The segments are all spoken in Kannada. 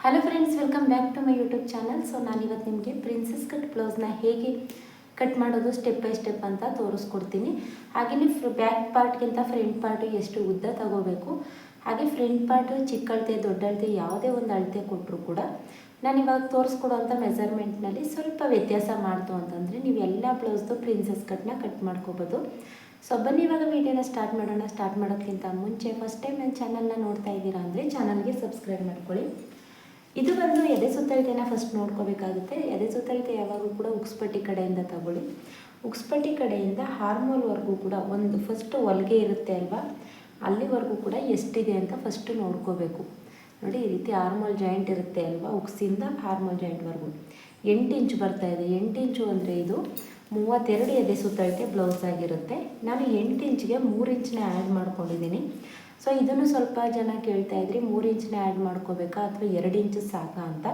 Hello friends, welcome back to my YouTube channel. So ನಾನಿವತ್ತು ನಿಮಗೆ ಪ್ರಿನ್ಸೆಸ್ ಕಟ್ ಬ್ಲೌಸ್ನ ಹೇಗೆ ಕಟ್ ಮಾಡೋದು ಸ್ಟೆಪ್ ಬೈ ಸ್ಟೆಪ್ ಅಂತ ತೋರಿಸ್ಕೊಡ್ತೀನಿ. ಹಾಗೆಯೇ ಬ್ಯಾಕ್ ಪಾರ್ಟ್ಗಿಂತ ಫ್ರಂಟ್ ಪಾರ್ಟು ಎಷ್ಟು ಉದ್ದ ತಗೋಬೇಕು, ಹಾಗೆ ಫ್ರಂಟ್ ಪಾರ್ಟು ಚಿಕ್ಕ ಅಳತೆ ದೊಡ್ಡ ಅಳತೆ ಯಾವುದೇ ಒಂದು ಅಳತೆ ಕೊಟ್ಟರು ಕೂಡ ನಾನು ಇವಾಗ ತೋರಿಸ್ಕೊಡೋವಂಥ ಮೆಜರ್ಮೆಂಟ್ನಲ್ಲಿ ಸ್ವಲ್ಪ ವ್ಯತ್ಯಾಸ ಮಾಡ್ತು ಅಂತಂದರೆ ನೀವು ಎಲ್ಲ ಬ್ಲೌಸ್ದು ಪ್ರಿನ್ಸೆಸ್ ಕಟ್ನ ಕಟ್ ಮಾಡ್ಕೋಬೋದು. ಸೊ ಬನ್ನಿ ಇವಾಗ ವೀಡಿಯೋನ ಸ್ಟಾರ್ಟ್ ಮಾಡೋಣ. ಸ್ಟಾರ್ಟ್ ಮಾಡೋಕ್ಕಿಂತ ಮುಂಚೆ ಫಸ್ಟ್ ಟೈಮ್ ನನ್ನ ಚಾನಲ್ನ ನೋಡ್ತಾ ಇದ್ದೀರಾ ಅಂದರೆ ಚಾನಲ್ಗೆ ಸಬ್ಸ್ಕ್ರೈಬ್ ಮಾಡ್ಕೊಳ್ಳಿ. ಇದು ಬಂದು ಎದೆ ಸುತ್ತಳತೆನ ಫಸ್ಟ್ ನೋಡ್ಕೋಬೇಕಾಗುತ್ತೆ. ಎದೆ ಸುತ್ತಳತೆ ಯಾವಾಗೂ ಕೂಡ ಉಕ್ಸ್ಪಟ್ಟಿ ಕಡೆಯಿಂದ ತಗೊಳ್ಳಿ. ಉಕ್ಸ್ಪಟ್ಟಿ ಕಡೆಯಿಂದ ಹಾರ್ಮೋಲ್ವರೆಗೂ ಕೂಡ ಒಂದು ಫಸ್ಟ್ ಹೊಲಿಗೆ ಇರುತ್ತೆ ಅಲ್ವಾ, ಅಲ್ಲಿವರೆಗೂ ಕೂಡ ಎಷ್ಟಿದೆ ಅಂತ ಫಸ್ಟು ನೋಡ್ಕೋಬೇಕು. ನೋಡಿ, ಈ ರೀತಿ ಹಾರ್ಮೋಲ್ ಜಾಯಿಂಟ್ ಇರುತ್ತೆ ಅಲ್ವಾ, ಉಕ್ಸಿಂದ ಹಾರ್ಮೋಲ್ ಜಾಯಿಂಟ್ವರೆಗೂ 8 ಇಂಚು ಬರ್ತಾಯಿದೆ. 8 ಇಂಚು ಅಂದರೆ ಇದು 32 ಎದೆ ಸುತ್ತಳತೆ ಬ್ಲೌಸ್ ಆಗಿರುತ್ತೆ. ನಾನು 8 ಇಂಚಿಗೆ 3 ಇಂಚನ್ನ ಆ್ಯಡ್ ಮಾಡ್ಕೊಂಡಿದ್ದೀನಿ. ಸೊ ಇದನ್ನು ಸ್ವಲ್ಪ ಜನ ಕೇಳ್ತಾ ಇದ್ರಿ, 3 ಇಂಚನ್ನ ಆ್ಯಡ್ ಮಾಡ್ಕೋಬೇಕಾ ಅಥವಾ 2 ಇಂಚು ಸಾಕಾ ಅಂತ.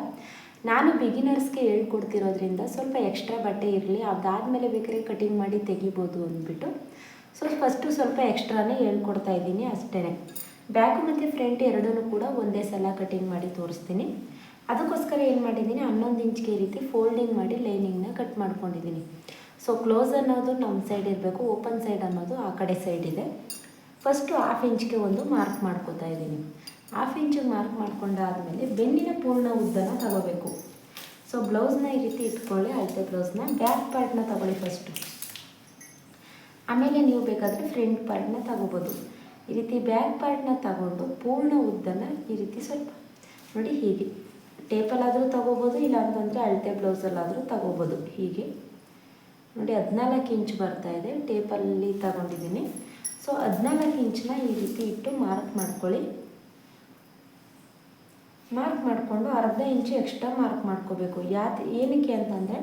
ನಾನು ಬಿಗಿನರ್ಸ್ಗೆ ಹೇಳ್ಕೊಡ್ತಿರೋದ್ರಿಂದ ಸ್ವಲ್ಪ ಎಕ್ಸ್ಟ್ರಾ ಬಟ್ಟೆ ಇರಲಿ, ಅದಾದಮೇಲೆ ಬೇಕಾದ್ರೆ ಕಟಿಂಗ್ ಮಾಡಿ ತೆಗಿಬೋದು ಅಂದ್ಬಿಟ್ಟು ಸೊ ಫಸ್ಟು ಸ್ವಲ್ಪ ಎಕ್ಸ್ಟ್ರಾನೇ ಹೇಳ್ಕೊಡ್ತಾ ಇದ್ದೀನಿ ಅಷ್ಟೇ. ಬ್ಯಾಕು ಮತ್ತು ಫ್ರಂಟ್ ಎರಡೂ ಕೂಡ ಒಂದೇ ಸಲ ಕಟಿಂಗ್ ಮಾಡಿ ತೋರಿಸ್ತೀನಿ. ಅದಕ್ಕೋಸ್ಕರ ಏನು ಮಾಡಿದ್ದೀನಿ, 11 ಇಂಚ್ಗೆ ಈ ರೀತಿ ಫೋಲ್ಡಿಂಗ್ ಮಾಡಿ ಲೈನಿಂಗ್ನ ಕಟ್ ಮಾಡ್ಕೊಂಡಿದ್ದೀನಿ. ಸೊ ಕ್ಲೋಸ್ ಅನ್ನೋದು ನಮ್ಮ ಸೈಡ್ ಇರಬೇಕು, ಓಪನ್ ಸೈಡ್ ಅನ್ನೋದು ಆ ಕಡೆ ಸೈಡ್ ಇದೆ. ಫಸ್ಟು 1/2 ಇಂಚ್ಗೆ ಒಂದು ಮಾರ್ಕ್ ಮಾಡ್ಕೋತಾ ಇದ್ದೀನಿ. 1/2 ಇಂಚಿಗೆ ಮಾರ್ಕ್ ಮಾಡ್ಕೊಂಡಾದಮೇಲೆ ಬೆನ್ನಿನ ಪೂರ್ಣ ಉದ್ದನ ತಗೋಬೇಕು. ಸೊ ಬ್ಲೌಸ್ನ ಈ ರೀತಿ ಇಟ್ಕೊಳ್ಳಿ, ಅಳತೆ ಬ್ಲೌಸ್ನ. ಬ್ಯಾಕ್ ಪಾರ್ಟ್ನ ತಗೊಳ್ಳಿ ಫಸ್ಟು, ಆಮೇಲೆ ನೀವು ಬೇಕಾದರೆ ಫ್ರಂಟ್ ಪಾರ್ಟ್ನ ತಗೋಬೋದು. ಈ ರೀತಿ ಬ್ಯಾಕ್ ಪಾರ್ಟ್ನ ತಗೊಂಡು ಪೂರ್ಣ ಉದ್ದನ ಈ ರೀತಿ ಸ್ವಲ್ಪ ನೋಡಿ ಹೀಗೆ ಟೇಪಲ್ಲಾದರೂ ತಗೋಬೋದು, ಇಲ್ಲ ಅಂತಂದರೆ ಅಳತೆ ಬ್ಲೌಸಲ್ಲಾದರೂ ತಗೋಬೋದು. ಹೀಗೆ ನೋಡಿ 14 ಇಂಚು ಬರ್ತಾಯಿದೆ, ಟೇಪಲ್ಲಿ ತಗೊಂಡಿದ್ದೀನಿ. ಸೊ 14 ಇಂಚನ್ನ ಈ ರೀತಿ ಇಟ್ಟು ಮಾರ್ಕ್ ಮಾಡ್ಕೊಳ್ಳಿ. ಮಾರ್ಕ್ ಮಾಡಿಕೊಂಡು ಅರ್ಧ ಇಂಚು ಎಕ್ಸ್ಟ್ರಾ ಮಾರ್ಕ್ ಮಾಡ್ಕೋಬೇಕು. ಏನಕ್ಕೆ ಅಂತಂದರೆ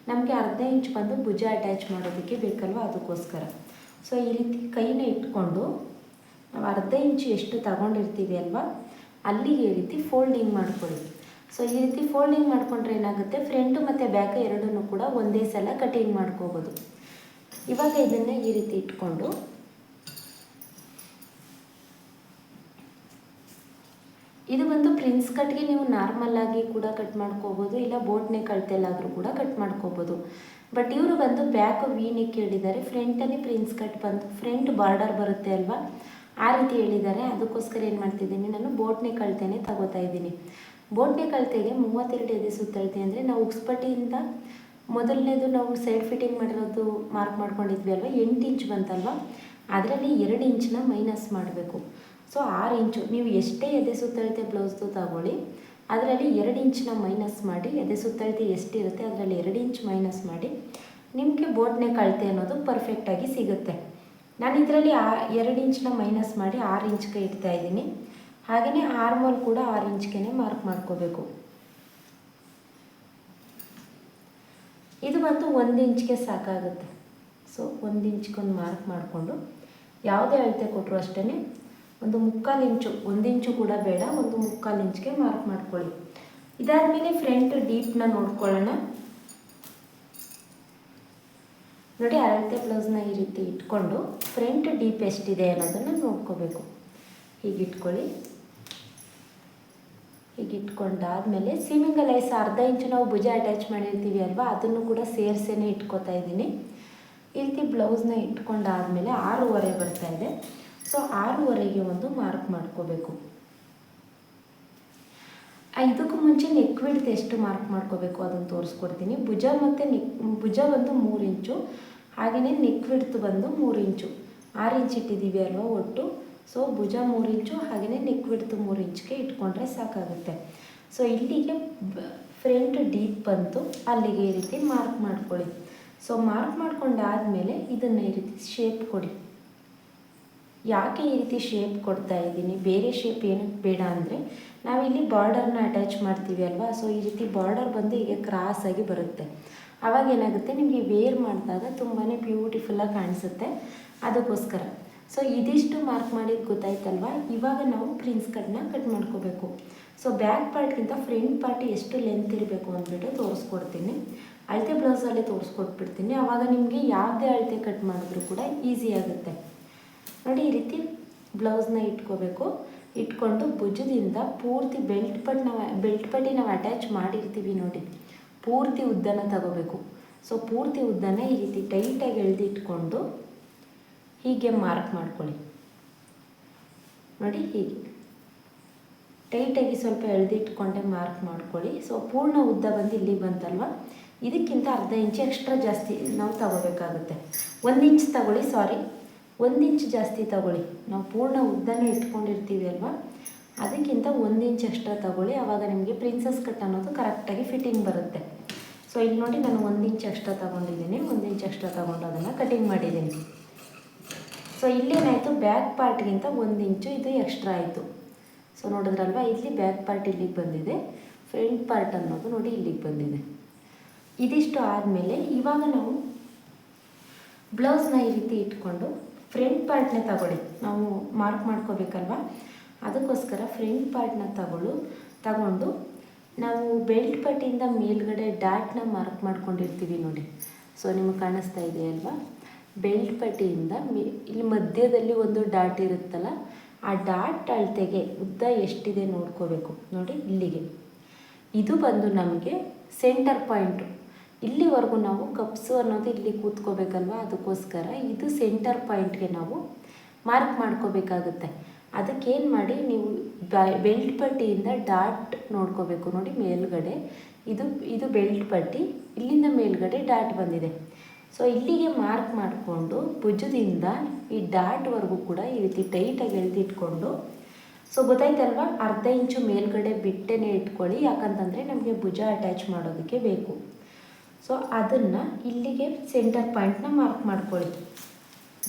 ನಮಗೆ ಅರ್ಧ ಇಂಚು ಬಂದು ಭುಜ ಅಟ್ಯಾಚ್ ಮಾಡೋದಕ್ಕೆ ಬೇಕಲ್ವ, ಅದಕ್ಕೋಸ್ಕರ. ಸೊ ಈ ರೀತಿ ಕೈನ ಇಟ್ಕೊಂಡು ನಾವು ಅರ್ಧ ಇಂಚು ಎಷ್ಟು ತಗೊಂಡಿರ್ತೀವಿ ಅಲ್ವಾ, ಅಲ್ಲಿಗೆ ಈ ರೀತಿ ಫೋಲ್ಡಿಂಗ್ ಮಾಡ್ಕೊಳ್ಳಿ. ಸೊ ಈ ರೀತಿ ಫೋಲ್ಡಿಂಗ್ ಮಾಡಿಕೊಂಡ್ರೆ ಏನಾಗುತ್ತೆ, ಫ್ರಂಟು ಮತ್ತು ಬ್ಯಾಕ್ ಎರಡೂ ಕೂಡ ಒಂದೇ ಸಲ ಕಟಿಂಗ್ ಮಾಡ್ಕೋಬೋದು. ಇವಾಗ ಇದನ್ನು ಈ ರೀತಿ ಇಟ್ಕೊಂಡು ಇದು ಬಂದು ಪ್ರಿನ್ಸ್ ಕಟ್ಗೆ ನೀವು ನಾರ್ಮಲ್ಲಾಗಿ ಕೂಡ ಕಟ್ ಮಾಡ್ಕೋಬೋದು, ಇಲ್ಲ ಬೋಟ್ನೆ ಕಳ್ತೆಲ್ಲಾದರೂ ಕೂಡ ಕಟ್ ಮಾಡ್ಕೋಬೋದು. ಬಟ್ ಇವರು ಬಂದು ಬ್ಯಾಕ್ ವಿ ನೆಕ್ ಹೇಳಿದ್ದಾರೆ, ಫ್ರಂಟಲ್ಲಿ ಪ್ರಿನ್ಸ್ ಕಟ್ ಬಂದು ಫ್ರಂಟ್ ಬಾರ್ಡರ್ ಬರುತ್ತೆ ಅಲ್ವಾ, ಆ ರೀತಿ ಹೇಳಿದ್ದಾರೆ. ಅದಕ್ಕೋಸ್ಕರ ಏನು ಮಾಡ್ತಿದ್ದೀನಿ, ನಾನು ಬೋಟ್ನೆ ಕಳ್ತೆನೇ ತಗೋತಾ ಇದ್ದೀನಿ. ಬೋಟ್ನೆ ಕಳ್ತೆಗೆ 32 ಎದೆ ಸುತ್ತಳತೆ ಅಂದರೆ ನಾವು ಉಕ್ಸ್ಪಟ್ಟಿಯಿಂದ ಮೊದಲನೇದು ನಾವು ಸೈಡ್ ಫಿಟ್ಟಿಂಗ್ ಮಾಡಿರೋದು ಮಾರ್ಕ್ ಮಾಡ್ಕೊಂಡಿದ್ವಿ ಅಲ್ವಾ, 8 ಇಂಚು ಬಂತಲ್ವ, ಅದರಲ್ಲಿ 2 ಇಂಚನ್ನ ಮೈನಸ್ ಮಾಡಬೇಕು. ಸೊ 6 ಇಂಚು ನೀವು ಎಷ್ಟೇ ಎದೆ ಸುತ್ತಳತೆ ಬ್ಲೌಸ್ದು ತಗೊಳ್ಳಿ, ಅದರಲ್ಲಿ 2 ಇಂಚನ್ನ ಮೈನಸ್ ಮಾಡಿ, ಎದೆ ಸುತ್ತಳತೆ ಎಷ್ಟಿರುತ್ತೆ ಅದರಲ್ಲಿ 2 ಇಂಚ್ ಮೈನಸ್ ಮಾಡಿ ನಿಮಗೆ ಬೋಟ್ನೆ ಕಳ್ತೆ ಅನ್ನೋದು ಪರ್ಫೆಕ್ಟಾಗಿ ಸಿಗುತ್ತೆ. ನಾನು ಇದರಲ್ಲಿ 2 ಇಂಚನ್ನ ಮೈನಸ್ ಮಾಡಿ 6 ಇಂಚ್ಗೆ ಇಡ್ತಾ ಇದ್ದೀನಿ. ಹಾಗೆಯೇ ಆರ್ಮೋಲ್ ಕೂಡ 6 ಇಂಚ್ಗೆ ಮಾರ್ಕ್ ಮಾಡ್ಕೋಬೇಕು. ಇದು ಬಂದು 1 ಇಂಚ್ಗೆ ಸಾಕಾಗುತ್ತೆ. ಸೊ 1 ಇಂಚ್ಗೊಂದು ಮಾರ್ಕ್ ಮಾಡಿಕೊಂಡು ಯಾವುದೇ ಅಳತೆ ಕೊಟ್ಟರು ಅಷ್ಟೇ ಒಂದು 3/4 ಇಂಚು, 1 ಇಂಚು ಕೂಡ ಬೇಡ, ಒಂದು 3/4 ಇಂಚ್ಗೆ ಮಾರ್ಕ್ ಮಾಡ್ಕೊಳ್ಳಿ. ಇದಾದಮೇಲೆ ಫ್ರಂಟ್ ಡೀಪ್ನ ನೋಡ್ಕೊಳ್ಳೋಣ. ನೋಡಿ, ಅಳತೆ ಬ್ಲೌಸ್ನ ಈ ರೀತಿ ಇಟ್ಕೊಂಡು ಫ್ರಂಟ್ ಡೀಪ್ ಎಷ್ಟಿದೆ ಅನ್ನೋದನ್ನು ನೋಡ್ಕೋಬೇಕು. ಹೀಗಿಟ್ಕೊಳ್ಳಿ. ಹೀಗಿಟ್ಕೊಂಡಾದಮೇಲೆ ಸೀಮಿಂಗ್ ಲೈಸ್ ಅರ್ಧ ಇಂಚು ನಾವು ಭುಜ ಅಟ್ಯಾಚ್ ಮಾಡಿರ್ತೀವಿ ಅಲ್ವಾ, ಅದನ್ನು ಕೂಡ ಸೇರಿಸೇನೆ ಇಟ್ಕೋತಾ ಇದ್ದೀನಿ. ಈ ರೀತಿ ಬ್ಲೌಸ್ನ ಇಟ್ಕೊಂಡಾದಮೇಲೆ 6.5 ಬರ್ತಾಯಿದೆ. ಸೊ 6.5ಗೆ ಒಂದು ಮಾರ್ಕ್ ಮಾಡ್ಕೋಬೇಕು. ಇದಕ್ಕೂ ಮುಂಚೆ ನೆಕ್ ವಿಡ್ತ್ ಎಷ್ಟು ಮಾರ್ಕ್ ಮಾಡ್ಕೋಬೇಕು ಅದನ್ನು ತೋರಿಸ್ಕೊಡ್ತೀನಿ. ಭುಜ ಬಂದು 3 ಇಂಚು, ಹಾಗೆಯೇ ನೆಕ್ ವಿಡ್ತ್ ಬಂದು 3 ಇಂಚು. 6 ಇಂಚ್ ಇಟ್ಟಿದ್ದೀವಿ ಅಲ್ವಾ ಒಟ್ಟು. ಸೊ ಭುಜ 3 ಇಂಚು, ಹಾಗೆಯೇ ನೆಕ್ ವಿಡ್ತ್ 3 ಇಂಚ್ಗೆ ಇಟ್ಕೊಂಡ್ರೆ ಸಾಕಾಗುತ್ತೆ. ಸೊ ಇಲ್ಲಿಗೆ ಫ್ರಂಟ್ ಡೀಪ್ ಬಂತು, ಅಲ್ಲಿಗೆ ಈ ರೀತಿ ಮಾರ್ಕ್ ಮಾಡ್ಕೊಳ್ಳಿ. ಸೊ ಮಾರ್ಕ್ ಮಾಡ್ಕೊಂಡಾದಮೇಲೆ ಇದನ್ನು ಈ ರೀತಿ ಶೇಪ್ ಕೊಡಿ. ಯಾಕೆ ಈ ರೀತಿ ಶೇಪ್ ಕೊಡ್ತಾ ಇದ್ದೀನಿ, ಬೇರೆ ಶೇಪ್ ಏನಕ್ಕೆ ಬೇಡ ಅಂದರೆ ನಾವಿಲ್ಲಿ ಬಾರ್ಡರ್ನ ಅಟ್ಯಾಚ್ ಮಾಡ್ತೀವಿ ಅಲ್ವಾ. ಸೊ ಈ ರೀತಿ ಬಾರ್ಡರ್ ಬಂದು ಹೀಗೆ ಕ್ರಾಸಾಗಿ ಬರುತ್ತೆ. ಆವಾಗ ಏನಾಗುತ್ತೆ, ನಿಮಗೆ ವೇರ್ ಮಾಡಿದಾಗ ತುಂಬಾ ಬ್ಯೂಟಿಫುಲ್ಲಾಗಿ ಕಾಣಿಸುತ್ತೆ, ಅದಕ್ಕೋಸ್ಕರ. ಸೊ ಇದಿಷ್ಟು ಮಾರ್ಕ್ ಮಾಡಿದ್ದು ಗೊತ್ತಾಯ್ತಲ್ವ. ಇವಾಗ ನಾವು ಪ್ರಿನ್ಸ್ ಕಟ್ನ ಕಟ್ ಮಾಡ್ಕೋಬೇಕು. ಸೊ ಬ್ಯಾಕ್ ಪಾರ್ಟ್ಗಿಂತ ಫ್ರಂಟ್ ಪಾರ್ಟ್ ಎಷ್ಟು ಲೆಂತ್ ಇರಬೇಕು ಅಂದ್ಬಿಟ್ಟು ತೋರಿಸ್ಕೊಡ್ತೀನಿ. ಅಳತೆ ಬ್ಲೌಸಲ್ಲಿ ತೋರಿಸ್ಕೊಟ್ಬಿಡ್ತೀನಿ, ಆವಾಗ ನಿಮಗೆ ಯಾವುದೇ ಅಳತೆ ಕಟ್ ಮಾಡಿದ್ರೂ ಕೂಡ ಈಸಿ ಆಗುತ್ತೆ. ನೋಡಿ, ಈ ರೀತಿ ಬ್ಲೌಸ್ನ ಇಟ್ಕೋಬೇಕು. ಇಟ್ಕೊಂಡು ಭುಜದಿಂದ ಪೂರ್ತಿ ಬೆಲ್ಟ್ ಪಟ್ಟಿ ನಾವು ಅಟ್ಯಾಚ್ ಮಾಡಿರ್ತೀವಿ ನೋಡಿ, ಪೂರ್ತಿ ಉದ್ದನ ತಗೋಬೇಕು. ಸೊ ಪೂರ್ತಿ ಉದ್ದನ ಈ ರೀತಿ ಟೈಟಾಗಿ ಎಳೆದಿಟ್ಕೊಂಡು ಹೀಗೆ ಮಾರ್ಕ್ ಮಾಡ್ಕೊಳ್ಳಿ ನೋಡಿ. ಹೀಗೆ ಟೈಟಾಗಿ ಸ್ವಲ್ಪ ಎಳೆದಿಟ್ಕೊಂಡೆ ಮಾರ್ಕ್ ಮಾಡ್ಕೊಳ್ಳಿ. ಸೊ ಪೂರ್ಣ ಉದ್ದ ಬಂದು ಇಲ್ಲಿ ಬಂತಲ್ವ, ಇದಕ್ಕಿಂತ ಅರ್ಧ ಇಂಚ್ ಎಕ್ಸ್ಟ್ರಾ ಜಾಸ್ತಿ ನಾವು ತಗೋಬೇಕಾಗುತ್ತೆ. 1 ಇಂಚ್ ತಗೊಳ್ಳಿ, 1 ಇಂಚ್ ಜಾಸ್ತಿ ತಗೊಳ್ಳಿ. ನಾವು ಪೂರ್ಣ ಉದ್ದನೇ ಇಟ್ಕೊಂಡಿರ್ತೀವಿ ಅಲ್ವಾ, ಅದಕ್ಕಿಂತ 1 ಇಂಚ್ ಎಕ್ಸ್ಟ್ರಾ ತಗೊಳ್ಳಿ. ಆವಾಗ ನಿಮಗೆ ಪ್ರಿನ್ಸಸ್ ಕಟ್ ಅನ್ನೋದು ಕರೆಕ್ಟಾಗಿ ಫಿಟ್ಟಿಂಗ್ ಬರುತ್ತೆ. ಸೊ ಇಲ್ಲಿ ನೋಡಿ ನಾನು 1 ಇಂಚ್ ಎಕ್ಸ್ಟ್ರಾ ತೊಗೊಂಡಿದ್ದೀನಿ. 1 ಇಂಚ್ ಎಕ್ಸ್ಟ್ರಾ ತೊಗೊಂಡು ಅದನ್ನು ಕಟಿಂಗ್ ಮಾಡಿದ್ದೀನಿ. ಸೊ ಇಲ್ಲೇನಾಯಿತು, ಬ್ಯಾಕ್ ಪಾರ್ಟ್ಗಿಂತ 1 ಇಂಚು ಇದು ಎಕ್ಸ್ಟ್ರಾ ಆಯಿತು. ಸೊ ನೋಡಿದ್ರಲ್ವ, ಇಲ್ಲಿ ಬ್ಯಾಕ್ ಪಾರ್ಟ್ ಇಲ್ಲಿಗೆ ಬಂದಿದೆ, ಫ್ರಂಟ್ ಪಾರ್ಟ್ ಅನ್ನೋದು ನೋಡಿ ಇಲ್ಲಿಗೆ ಬಂದಿದೆ. ಇದಿಷ್ಟು ಆದಮೇಲೆ ಇವಾಗ ನಾವು ಬ್ಲೌಸ್ನ ಈ ರೀತಿ ಇಟ್ಕೊಂಡು ಫ್ರಂಟ್ ಪಾರ್ಟ್ನ ನಾವು ಮಾರ್ಕ್ ಮಾಡ್ಕೋಬೇಕಲ್ವ, ಅದಕ್ಕೋಸ್ಕರ ಫ್ರಂಟ್ ಪಾರ್ಟ್ನ ತಗೊಂಡು ನಾವು ಬೆಲ್ಟ್ ಪಟ್ಟಿಯಿಂದ ಮೇಲ್ಗಡೆ ಡಾಟ್ನ ಮಾರ್ಕ್ ಮಾಡ್ಕೊಂಡಿರ್ತೀವಿ ನೋಡಿ. ಸೊ ನಿಮಗೆ ಕಾಣಿಸ್ತಾ ಇದೆ ಅಲ್ವಾ, ಬೆಲ್ಟ್ ಪಟ್ಟಿಯಿಂದ ಇಲ್ಲಿ ಮಧ್ಯದಲ್ಲಿ ಒಂದು ಡಾಟ್ ಇರುತ್ತಲ್ಲ, ಆ ಡಾಟ್ ಅಳತೆಗೆ ಉದ್ದ ಎಷ್ಟಿದೆ ನೋಡ್ಕೋಬೇಕು ನೋಡಿ. ಇಲ್ಲಿಗೆ ಇದು ಬಂದು ನಮಗೆ ಸೆಂಟರ್ ಪಾಯಿಂಟು. ಇಲ್ಲಿವರೆಗೂ ನಾವು ಕಪ್ಸು ಅನ್ನೋದು ಇಲ್ಲಿ ಕೂತ್ಕೋಬೇಕಲ್ವ, ಅದಕ್ಕೋಸ್ಕರ ಇದು ಸೆಂಟರ್ ಪಾಯಿಂಟ್ಗೆ ನಾವು ಮಾರ್ಕ್ ಮಾಡ್ಕೋಬೇಕಾಗುತ್ತೆ. ಅದಕ್ಕೇನು ಮಾಡಿ, ನೀವು ಬೆಲ್ಟ್ ಪಟ್ಟಿಯಿಂದ ಡಾಟ್ ನೋಡ್ಕೋಬೇಕು ನೋಡಿ ಮೇಲ್ಗಡೆ. ಇದು ಬೆಲ್ಟ್ ಪಟ್ಟಿ, ಇಲ್ಲಿಂದ ಮೇಲ್ಗಡೆ ಡಾಟ್ ಬಂದಿದೆ. ಸೊ ಇಲ್ಲಿಗೆ ಮಾರ್ಕ್ ಮಾಡಿಕೊಂಡು ಭುಜದಿಂದ ಈ ಡಾಟ್ವರೆಗೂ ಕೂಡ ಈ ರೀತಿ ಟೈಟಾಗಿ ಎಳೆದಿಟ್ಕೊಂಡು, ಸೊ ಗೊತ್ತಾಯ್ತಲ್ವ, ಅರ್ಧ ಇಂಚು ಮೇಲ್ಗಡೆ ಬಿಟ್ಟೇ ಇಟ್ಕೊಳ್ಳಿ. ಯಾಕಂತಂದರೆ ನಮಗೆ ಭುಜ ಅಟ್ಯಾಚ್ ಮಾಡೋದಕ್ಕೆ ಬೇಕು. ಸೊ ಅದನ್ನು ಇಲ್ಲಿಗೆ ಸೆಂಟರ್ ಪಾಯಿಂಟ್ನ ಮಾರ್ಕ್ ಮಾಡ್ಕೊಳ್ಳಿ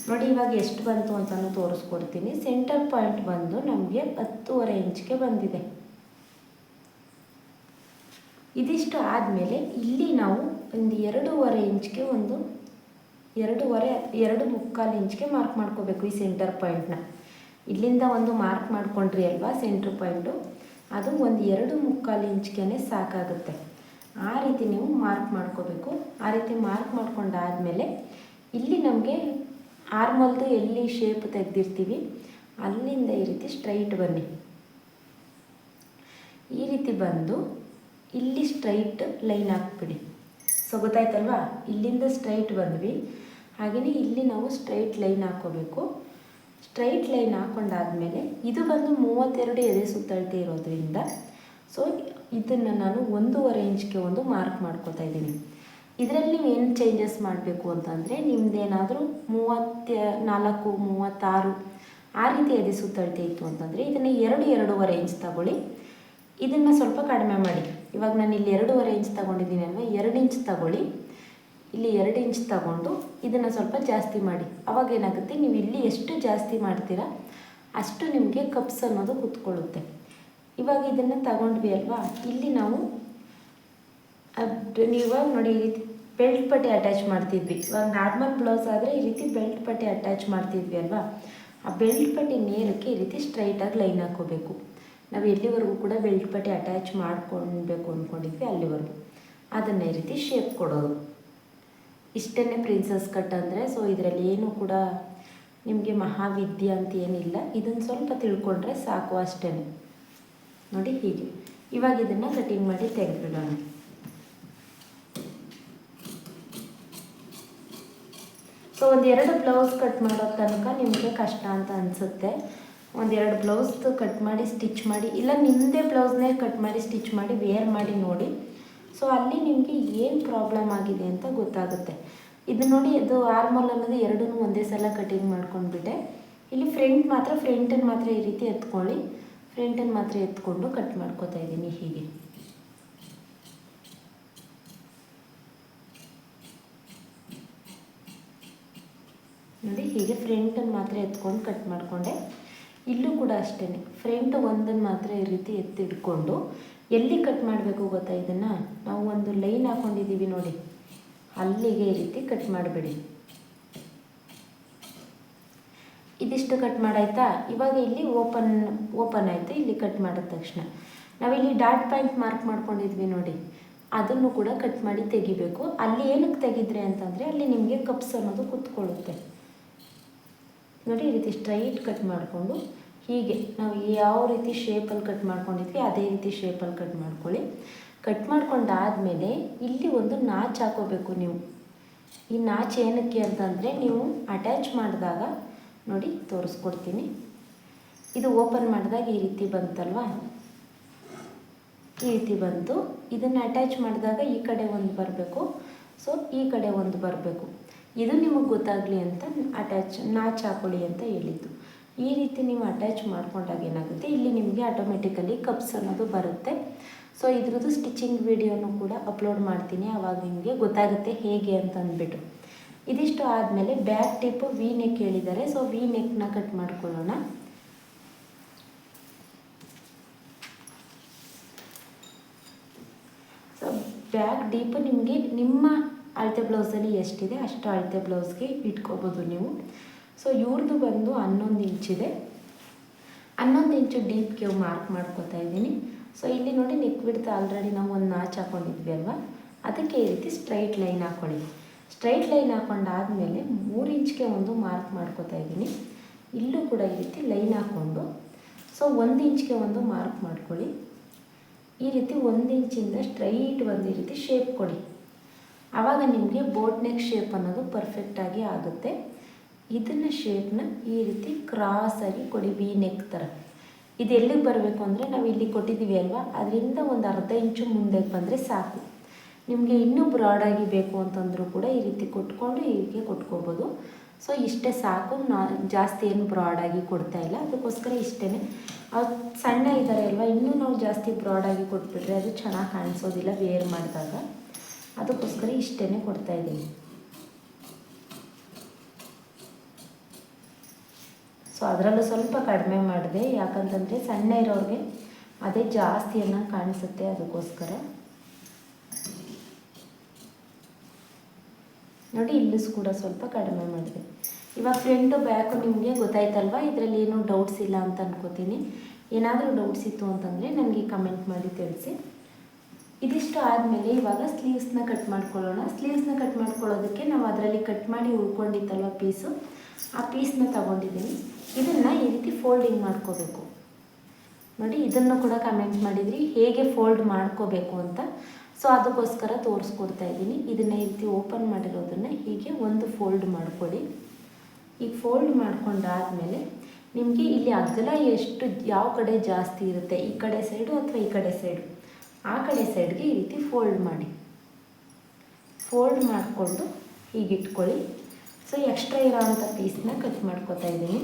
ನೋಡಿ. ಇವಾಗ ಎಷ್ಟು ಬಂತು ಅಂತಲೂ ತೋರಿಸ್ಕೊಡ್ತೀನಿ. ಸೆಂಟರ್ ಪಾಯಿಂಟ್ ಬಂದು ನಮಗೆ 10.5 ಇಂಚ್ಗೆ ಬಂದಿದೆ. ಇದಿಷ್ಟು ಆದಮೇಲೆ ಇಲ್ಲಿ ನಾವು ಒಂದು 2.5 ಇಂಚ್ಗೆ ಒಂದು 2.5 ಇಂಚ್ಗೆ ಮಾರ್ಕ್ ಮಾಡ್ಕೋಬೇಕು ಈ ಸೆಂಟರ್ ಪಾಯಿಂಟ್ನ. ಇಲ್ಲಿಂದ ಒಂದು ಮಾರ್ಕ್ ಮಾಡ್ಕೊಂಡ್ರಿ ಅಲ್ವಾ ಸೆಂಟ್ರ್ ಪಾಯಿಂಟು, ಅದು ಒಂದು 2.25 ಇಂಚ್ಗೆ ಸಾಕಾಗುತ್ತೆ. ಆ ರೀತಿ ನೀವು ಮಾರ್ಕ್ ಮಾಡ್ಕೋಬೇಕು. ಆ ರೀತಿ ಮಾರ್ಕ್ ಮಾಡ್ಕೊಂಡಾದಮೇಲೆ ಇಲ್ಲಿ ನಮಗೆ ಆರ್ಮಲ್ದು ಎಲ್ಲಿ ಶೇಪ್ ತೆಗೆದಿರ್ತೀವಿ ಅಲ್ಲಿಂದ ಈ ರೀತಿ ಸ್ಟ್ರೈಟ್ ಬನ್ನಿ. ಈ ರೀತಿ ಬಂದು ಇಲ್ಲಿ ಸ್ಟ್ರೈಟ್ ಲೈನ್ ಹಾಕ್ಬಿಡಿ. ಸೊ ಗೊತ್ತಾಯ್ತಲ್ವಾ, ಇಲ್ಲಿಂದ ಸ್ಟ್ರೈಟ್ ಬಂದ್ವಿ, ಹಾಗೆಯೇ ಇಲ್ಲಿ ನಾವು ಸ್ಟ್ರೈಟ್ ಲೈನ್ ಹಾಕ್ಕೋಬೇಕು. ಸ್ಟ್ರೈಟ್ ಲೈನ್ ಹಾಕ್ಕೊಂಡಾದ್ಮೇಲೆ ಇದು ಬಂದು 32 ಎದೆ ಸುತ್ತಳತೆ ಇರೋದ್ರಿಂದ ಸೊ ಇದನ್ನು ನಾನು 1.5 ಇಂಚ್ಗೆ ಒಂದು ಮಾರ್ಕ್ ಮಾಡ್ಕೋತಾ ಇದ್ದೀನಿ. ಇದರಲ್ಲಿ ನೀವು ಏನು ಚೇಂಜಸ್ ಮಾಡಬೇಕು ಅಂತಂದರೆ, ನಿಮ್ಮದೇನಾದರೂ 34, 36 ಆ ರೀತಿ ಎದೆ ಸುತ್ತಳತೆ ಇತ್ತು ಅಂತಂದರೆ ಇದನ್ನು 2.5 ಇಂಚ್ ತಗೊಳ್ಳಿ. ಇದನ್ನು ಸ್ವಲ್ಪ ಕಡಿಮೆ ಮಾಡಿ. ಇವಾಗ ನಾನು ಇಲ್ಲಿ 2.5 ಇಂಚ್ ತೊಗೊಂಡಿದ್ದೀನಿ ಅಲ್ವಾ, 2 ಇಂಚ್ ತಗೊಳ್ಳಿ. ಇಲ್ಲಿ 2 ಇಂಚ್ ತಗೊಂಡು ಇದನ್ನು ಸ್ವಲ್ಪ ಜಾಸ್ತಿ ಮಾಡಿ. ಅವಾಗ ಏನಾಗುತ್ತೆ, ನೀವು ಇಲ್ಲಿ ಎಷ್ಟು ಜಾಸ್ತಿ ಮಾಡ್ತೀರಾ ಅಷ್ಟು ನಿಮಗೆ ಕಪ್ಸ್ ಅನ್ನೋದು ಕೂತ್ಕೊಳ್ಳುತ್ತೆ. ಇವಾಗ ಇದನ್ನು ತಗೊಂಡ್ವಿ ಅಲ್ವಾ, ಇಲ್ಲಿ ನಾವು ನೀವಾಗ ನೋಡಿ ಈ ರೀತಿ ಬೆಲ್ಟ್ ಪಟ್ಟಿ ಅಟ್ಯಾಚ್ ಮಾಡ್ತಿದ್ವಿ. ಇವಾಗ ನಾರ್ಮಲ್ ಬ್ಲೌಸ್ ಆದರೆ ಈ ರೀತಿ ಬೆಲ್ಟ್ ಪಟ್ಟಿ ಅಟ್ಯಾಚ್ ಮಾಡ್ತಿದ್ವಿ ಅಲ್ವಾ, ಆ ಬೆಲ್ಟ್ ಪಟ್ಟಿ ನೇರಕ್ಕೆ ಈ ರೀತಿ ಸ್ಟ್ರೈಟಾಗಿ ಲೈನ್ ಹಾಕ್ಕೋಬೇಕು. ನಾವು ಎಲ್ಲಿವರೆಗೂ ಕೂಡ ಬೆಲ್ಟ್ ಪಟ್ಟಿ ಅಟ್ಯಾಚ್ ಮಾಡ್ಕೊಳ್ಬೇಕು ಅಂದ್ಕೊಂಡಿದ್ವಿ ಅಲ್ಲಿವರೆಗೂ ಅದನ್ನು ಈ ರೀತಿ ಶೇಪ್ ಕೊಡೋದು. ಇಷ್ಟೇ ಪ್ರಿನ್ಸಸ್ ಕಟ್ ಅಂದರೆ. ಸೊ ಇದರಲ್ಲಿ ಏನು ಕೂಡ ನಿಮಗೆ ಮಹಾವಿದ್ಯೆ ಅಂತ ಏನಿಲ್ಲ, ಇದನ್ನು ಸ್ವಲ್ಪ ತಿಳ್ಕೊಂಡ್ರೆ ಸಾಕು ಅಷ್ಟೇ ನೋಡಿ. ಹೀಗೆ ಇವಾಗ ಇದನ್ನು ಕಟಿಂಗ್ ಮಾಡಿ ತೆಗೆದುಬಿಡೋಣ. ಸೊ 1-2 ಬ್ಲೌಸ್ ಕಟ್ ಮಾಡೋ ತನಕ ನಿಮಗೆ ಕಷ್ಟ ಅಂತ ಅನಿಸುತ್ತೆ. 1-2 ಬ್ಲೌಸ್ದು ಕಟ್ ಮಾಡಿ ಸ್ಟಿಚ್ ಮಾಡಿ, ಇಲ್ಲ ನಿಮ್ಮದೇ ಬ್ಲೌಸ್ನೇ ಕಟ್ ಮಾಡಿ ಸ್ಟಿಚ್ ಮಾಡಿ ವೇರ್ ಮಾಡಿ ನೋಡಿ. ಸೊ ಅಲ್ಲಿ ನಿಮಗೆ ಏನು ಪ್ರಾಬ್ಲಮ್ ಆಗಿದೆ ಅಂತ ಗೊತ್ತಾಗುತ್ತೆ. ಇದು ನೋಡಿ, ಇದು ಆರ್ಮಲ್ ಅನ್ನೋದು ಎರಡೂ ಒಂದೇ ಸಲ ಕಟಿಂಗ್ ಮಾಡ್ಕೊಂಡ್ಬಿಟ್ಟೆ. ಇಲ್ಲಿ ಫ್ರಂಟನ್ನು ಮಾತ್ರ ಈ ರೀತಿ ಎತ್ಕೊಳ್ಳಿ. ಫ್ರಂಟನ್ನು ಮಾತ್ರ ಎತ್ಕೊಂಡು ಕಟ್ ಮಾಡ್ಕೋತಾ ಇದ್ದೀನಿ ಹೀಗೆ. ನೋಡಿ ಹೀಗೆ ಫ್ರಂಟನ್ನು ಮಾತ್ರ ಎತ್ಕೊಂಡು ಕಟ್ ಮಾಡಿಕೊಂಡೆ. ಇಲ್ಲೂ ಕೂಡ ಅಷ್ಟೇ, ಫ್ರಂಟ್ ಒಂದನ್ನು ಮಾತ್ರ ಈ ರೀತಿ ಎತ್ತಿಡ್ಕೊಂಡು ಎಲ್ಲಿ ಕಟ್ ಮಾಡಬೇಕು ಗೊತ್ತಾ, ಇದನ್ನು ನಾವು ಒಂದು ಲೈನ್ ಹಾಕ್ಕೊಂಡಿದ್ದೀವಿ ನೋಡಿ, ಅಲ್ಲಿಗೆ ಈ ರೀತಿ ಕಟ್ ಮಾಡಿಬಿಡಿ. ಇದಿಷ್ಟು ಕಟ್ ಮಾಡಾಯ್ತಾ. ಇವಾಗ ಇಲ್ಲಿ ಓಪನ್ ಆಯಿತು. ಇಲ್ಲಿ ಕಟ್ ಮಾಡಿದ ತಕ್ಷಣ ನಾವಿಲ್ಲಿ ಡಾಟ್ ಪಾಯಿಂಟ್ ಮಾರ್ಕ್ ಮಾಡ್ಕೊಂಡಿದ್ವಿ ನೋಡಿ, ಅದನ್ನು ಕೂಡ ಕಟ್ ಮಾಡಿ ತೆಗಿಬೇಕು. ಅಲ್ಲಿ ಏನಕ್ಕೆ ತೆಗಿದ್ರೆ ಅಂತಂದರೆ ಅಲ್ಲಿ ನಿಮಗೆ ಕಪ್ಸ್ ಅನ್ನೋದು ಕೂತ್ಕೊಳ್ಳುತ್ತೆ ನೋಡಿ. ಈ ರೀತಿ ಸ್ಟ್ರೈಟ್ ಕಟ್ ಮಾಡಿಕೊಂಡು ಹೀಗೆ ನಾವು ಯಾವ ರೀತಿ ಶೇಪಲ್ಲಿ ಕಟ್ ಮಾಡ್ಕೊಂಡಿದ್ವಿ ಅದೇ ರೀತಿ ಶೇಪಲ್ಲಿ ಕಟ್ ಮಾಡ್ಕೊಳ್ಳಿ. ಕಟ್ ಮಾಡ್ಕೊಂಡಾದಮೇಲೆ ಇಲ್ಲಿ ಒಂದು ನಾಚು ಹಾಕೋಬೇಕು ನೀವು. ಈ ನಾಚು ಏನಕ್ಕೆ ಅಂತಂದರೆ ನೀವು ಅಟ್ಯಾಚ್ ಮಾಡಿದಾಗ ನೋಡಿ ತೋರಿಸ್ಕೊಡ್ತೀನಿ. ಇದು ಓಪನ್ ಮಾಡಿದಾಗ ಈ ರೀತಿ ಬಂತಲ್ವ, ಈ ರೀತಿ ಬಂತು. ಇದನ್ನು ಅಟ್ಯಾಚ್ ಮಾಡಿದಾಗ ಈ ಕಡೆ ಒಂದು ಬರಬೇಕು, ಸೊ ಈ ಕಡೆ ಒಂದು ಬರಬೇಕು. ಇದು ನಿಮಗೆ ಗೊತ್ತಾಗಲಿ ಅಂತ ನಾಚು ಹಾಕೊಳ್ಳಿ ಅಂತ ಹೇಳಿದ್ದು. ಈ ರೀತಿ ನೀವು ಅಟ್ಯಾಚ್ ಮಾಡ್ಕೊಂಡಾಗ ಏನಾಗುತ್ತೆ, ಇಲ್ಲಿ ನಿಮಗೆ ಆಟೋಮೆಟಿಕಲಿ ಕಪ್ಸ್ ಅನ್ನೋದು ಬರುತ್ತೆ. ಸೊ ಇದ್ರದ್ದು ಸ್ಟಿಚಿಂಗ್ ವಿಡಿಯೋನು ಕೂಡ ಅಪ್ಲೋಡ್ ಮಾಡ್ತೀನಿ, ಆವಾಗ ನಿಮಗೆ ಗೊತ್ತಾಗುತ್ತೆ ಹೇಗೆ ಅಂತ ಅಂದ್ಬಿಟ್ಟು. ಇದಿಷ್ಟು ಆದಮೇಲೆ ಬ್ಯಾಕ್ ಟಿಪ್ಪು ವಿ ನೆಕ್ ಹೇಳಿದ್ದಾರೆ. ಸೊ ವಿ ನೆಕ್ನ ಕಟ್ ಮಾಡ್ಕೊಳ್ಳೋಣ. ಸೊ ಬ್ಯಾಕ್ ಡೀಪು ನಿಮಗೆ ನಿಮ್ಮ ಅಳತೆ ಬ್ಲೌಸಲ್ಲಿ ಎಷ್ಟಿದೆ ಅಷ್ಟು ಅಳತೆ ಬ್ಲೌಸ್ಗೆ ಇಟ್ಕೋಬೋದು ನೀವು. ಸೊ ಇವ್ರದ್ದು ಬಂದು 11 ಇಂಚಿದೆ. 11 ಇಂಚು ಡೀಪ್ಗೆ ಮಾರ್ಕ್ ಮಾಡ್ಕೋತಾ ಇದ್ದೀನಿ. ಸೊ ಇಲ್ಲಿ ನೋಡಿ ನೆಕ್ ಬಿಡ್ತಾ ಆಲ್ರೆಡಿ ನಾವು ಒಂದು ನಾಚು ಹಾಕ್ಕೊಂಡಿದ್ವಿ ಅಲ್ವಾ, ಅದಕ್ಕೆ ಈ ರೀತಿ ಸ್ಟ್ರೈಟ್ ಲೈನ್ ಹಾಕ್ಕೊಳ್ಳಿ. ಸ್ಟ್ರೈಟ್ ಲೈನ್ ಹಾಕ್ಕೊಂಡಾದಮೇಲೆ 3 ಇಂಚ್ಗೆ ಒಂದು ಮಾರ್ಕ್ ಮಾಡ್ಕೋತಾ ಇದ್ದೀನಿ. ಇಲ್ಲೂ ಕೂಡ ಈ ರೀತಿ ಲೈನ್ ಹಾಕ್ಕೊಂಡು ಸೊ 1 ಇಂಚ್ಗೆ ಒಂದು ಮಾರ್ಕ್ ಮಾಡ್ಕೊಳ್ಳಿ. ಈ ರೀತಿ 1 ಇಂಚಿಂದ ಸ್ಟ್ರೈಟ್ ಒಂದು ಈ ರೀತಿ ಶೇಪ್ ಕೊಡಿ. ಆವಾಗ ನಿಮಗೆ ಬೋಟ್ ನೆಕ್ ಶೇಪ್ ಅನ್ನೋದು ಪರ್ಫೆಕ್ಟಾಗಿ ಆಗುತ್ತೆ. ಇದನ್ನು ಶೇಪ್ನ ಈ ರೀತಿ ಕ್ರಾಸಾಗಿ ಕೊಡಿ, ವಿ ನೆಕ್ ಥರ. ಇದು ಎಲ್ಲಿಗೆ ಬರಬೇಕು ಅಂದರೆ ನಾವು ಇಲ್ಲಿ ಕೊಟ್ಟಿದ್ದೀವಿ ಅಲ್ವಾ, ಅದರಿಂದ ಒಂದು ಅರ್ಧ ಇಂಚು ಮುಂದೆ ಬಂದರೆ ಸಾಕು. ನಿಮಗೆ ಇನ್ನೂ ಬ್ರಾಡಾಗಿ ಬೇಕು ಅಂತಂದರೂ ಕೂಡ ಈ ರೀತಿ ಕೊಟ್ಕೊಂಡು ಹೀಗೆ ಕೊಟ್ಕೋಬೋದು. ಸೊ ಇಷ್ಟೇ ಸಾಕು, ಜಾಸ್ತಿ ಏನು ಬ್ರಾಡಾಗಿ ಕೊಡ್ತಾ ಇಲ್ಲ, ಅದಕ್ಕೋಸ್ಕರ ಇಷ್ಟೇ. ಅವ್ರು ಸಣ್ಣ ಇದ್ದಾರೆ ಅಲ್ವಾ, ಇನ್ನೂ ನಾವು ಜಾಸ್ತಿ ಬ್ರಾಡಾಗಿ ಕೊಟ್ಬಿಟ್ರೆ ಅದು ಚೆನ್ನಾಗಿ ಕಾಣಿಸೋದಿಲ್ಲ ವೇರ್ ಮಾಡಿದಾಗ, ಅದಕ್ಕೋಸ್ಕರ ಇಷ್ಟೇ ಕೊಡ್ತಾಯಿದ್ದೀನಿ. ಸೊ ಅದರಲ್ಲೂ ಸ್ವಲ್ಪ ಕಡಿಮೆ ಮಾಡಿದೆ, ಯಾಕಂತಂದರೆ ಸಣ್ಣ ಇರೋರಿಗೆ ಅದೇ ಜಾಸ್ತಿ ಅನ್ನೋ ಕಾಣಿಸುತ್ತೆ, ಅದಕ್ಕೋಸ್ಕರ. ನೋಡಿ ಇಲ್ಲೂ ಕೂಡ ಸ್ವಲ್ಪ ಕಡಿಮೆ ಮಾಡಿದೆ. ಇವಾಗ ಫ್ರಂಟು ಬ್ಯಾಕು ನಿಮಗೆ ಗೊತ್ತಾಯ್ತಲ್ವ, ಇದರಲ್ಲಿ ಏನೂ ಡೌಟ್ಸ್ ಇಲ್ಲ ಅಂತ ಅನ್ಕೋತೀನಿ. ಏನಾದರೂ ಡೌಟ್ಸ್ ಇತ್ತು ಅಂತಂದರೆ ನನಗೆ ಕಮೆಂಟ್ ಮಾಡಿ ತಿಳಿಸಿ. ಇದಿಷ್ಟು ಆದಮೇಲೆ ಇವಾಗ ಸ್ಲೀವ್ಸ್ನ ಕಟ್ ಮಾಡ್ಕೊಳ್ಳೋಣ. ಸ್ಲೀವ್ಸ್ನ ಕಟ್ ಮಾಡ್ಕೊಳ್ಳೋದಕ್ಕೆ ನಾವು ಅದರಲ್ಲಿ ಕಟ್ ಮಾಡಿ ಉಳ್ಕೊಂಡಿತ್ತಲ್ವ ಪೀಸು, ಆ ಪೀಸ್ನ ತಗೊಂಡಿದ್ದೀನಿ. ಇದನ್ನು ಈ ರೀತಿ ಫೋಲ್ಡಿಂಗ್ ಮಾಡ್ಕೋಬೇಕು. ನೋಡಿ ಇದನ್ನು ಕೂಡ ಕಮೆಂಟ್ ಮಾಡಿದ್ರಿ ಹೇಗೆ ಫೋಲ್ಡ್ ಮಾಡ್ಕೋಬೇಕು ಅಂತ. ಸೊ ಅದಕ್ಕೋಸ್ಕರ ತೋರಿಸ್ಕೊಡ್ತಾ ಇದ್ದೀನಿ. ಇದನ್ನು ಈ ರೀತಿ ಓಪನ್ ಮಾಡಿರೋದನ್ನು ಹೀಗೆ ಒಂದು ಫೋಲ್ಡ್ ಮಾಡ್ಕೊಳ್ಳಿ. ಈಗ ಫೋಲ್ಡ್ ಮಾಡ್ಕೊಂಡಾದಮೇಲೆ ನಿಮಗೆ ಇಲ್ಲಿ ಅಗಲ ಎಷ್ಟು ಯಾವ ಕಡೆ ಜಾಸ್ತಿ ಇರುತ್ತೆ, ಈ ಕಡೆ ಸೈಡು ಅಥವಾ ಈ ಕಡೆ ಸೈಡು, ಆ ಕಡೆ ಸೈಡ್ಗೆ ಈ ರೀತಿ ಫೋಲ್ಡ್ ಮಾಡಿ. ಫೋಲ್ಡ್ ಮಾಡಿಕೊಂಡು ಹೀಗೆ ಇಟ್ಕೊಳ್ಳಿ. ಸೊ ಎಕ್ಸ್ಟ್ರಾ ಇರೋ ಅಂಥ ಪೀಸ್ನ ಕಟ್ ಮಾಡ್ಕೋತಾ ಇದ್ದೀನಿ.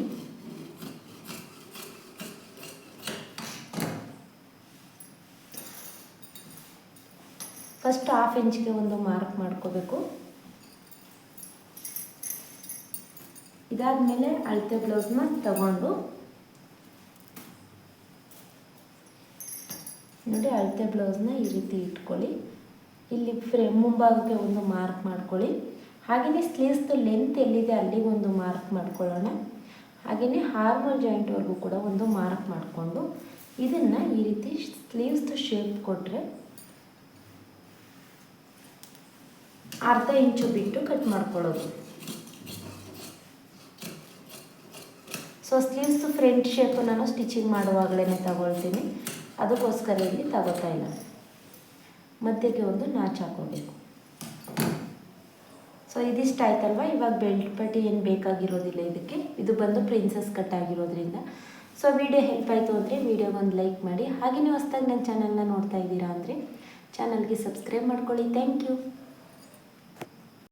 ಫಸ್ಟ್ 1/2 ಇಂಚ್ಗೆ ಒಂದು ಮಾರ್ಕ್ ಮಾಡ್ಕೋಬೇಕು. ಇದಾದಮೇಲೆ ಅಳತೆ ಬ್ಲೌಸ್ನ ತಗೊಂಡು ನೋಡಿ ಅಳತೆ ಬ್ಲೌಸ್ನ ಈ ರೀತಿ ಇಟ್ಕೊಳ್ಳಿ. ಇಲ್ಲಿ ಮುಂಭಾಗಕ್ಕೆ ಒಂದು ಮಾರ್ಕ್ ಮಾಡ್ಕೊಳ್ಳಿ. ಹಾಗೆಯೇ ಸ್ಲೀವ್ಸ್ದು ಲೆಂತ್ ಎಲ್ಲಿದೆ ಅಲ್ಲಿಗೆ ಒಂದು ಮಾರ್ಕ್ ಮಾಡ್ಕೊಳ್ಳೋಣ. ಹಾಗೆಯೇ ಹಾರ್ಮಲ್ ಜಾಯಿಂಟ್ವರೆಗೂ ಕೂಡ ಒಂದು ಮಾರ್ಕ್ ಮಾಡಿಕೊಂಡು ಇದನ್ನು ಈ ರೀತಿ ಸ್ಲೀವ್ಸ್ದು ಶೇಪ್ ಕೊಟ್ಟರೆ ಅರ್ಧ ಇಂಚು ಬಿಟ್ಟು ಕಟ್ ಮಾಡ್ಕೊಳ್ಳೋದು. ಸೊ ಸ್ಲೀವ್ಸ್ದು ಫ್ರಂಟ್ ಶೇಪು ನಾನು ಸ್ಟಿಚಿಂಗ್ ಮಾಡುವಾಗಲೇ ತಗೊಳ್ತೀನಿ, ಅದಕ್ಕೋಸ್ಕರ ಇಲ್ಲಿ ತಗೋತಾ ಇಲ್ಲ. ಮಧ್ಯಕ್ಕೆ ಒಂದು ನಾಚು ಹಾಕೋಬೇಕು. ಸೊ ಇದಿಷ್ಟು ಆಯ್ತಲ್ವ. ಇವಾಗ ಬೆಲ್ಟ್ ಪಟ್ಟಿ ಏನು ಬೇಕಾಗಿರೋದಿಲ್ಲ ಇದಕ್ಕೆ, ಇದು ಬಂದು ಪ್ರಿನ್ಸಸ್ ಕಟ್ ಆಗಿರೋದ್ರಿಂದ. ಸೊ ವಿಡಿಯೋ ಹೆಲ್ಪ್ ಆಯಿತು ಅಂದರೆ ವಿಡಿಯೋಗೊಂದು ಲೈಕ್ ಮಾಡಿ. ಹಾಗೆ ನೀವು ಹೊಸದಾಗಿ ನನ್ನ ಚಾನಲ್ನ ನೋಡ್ತಾ ಇದ್ದೀರಾ ಅಂದರೆ ಚಾನಲ್ಗೆ ಸಬ್ಸ್ಕ್ರೈಬ್ ಮಾಡ್ಕೊಳ್ಳಿ. Thank you.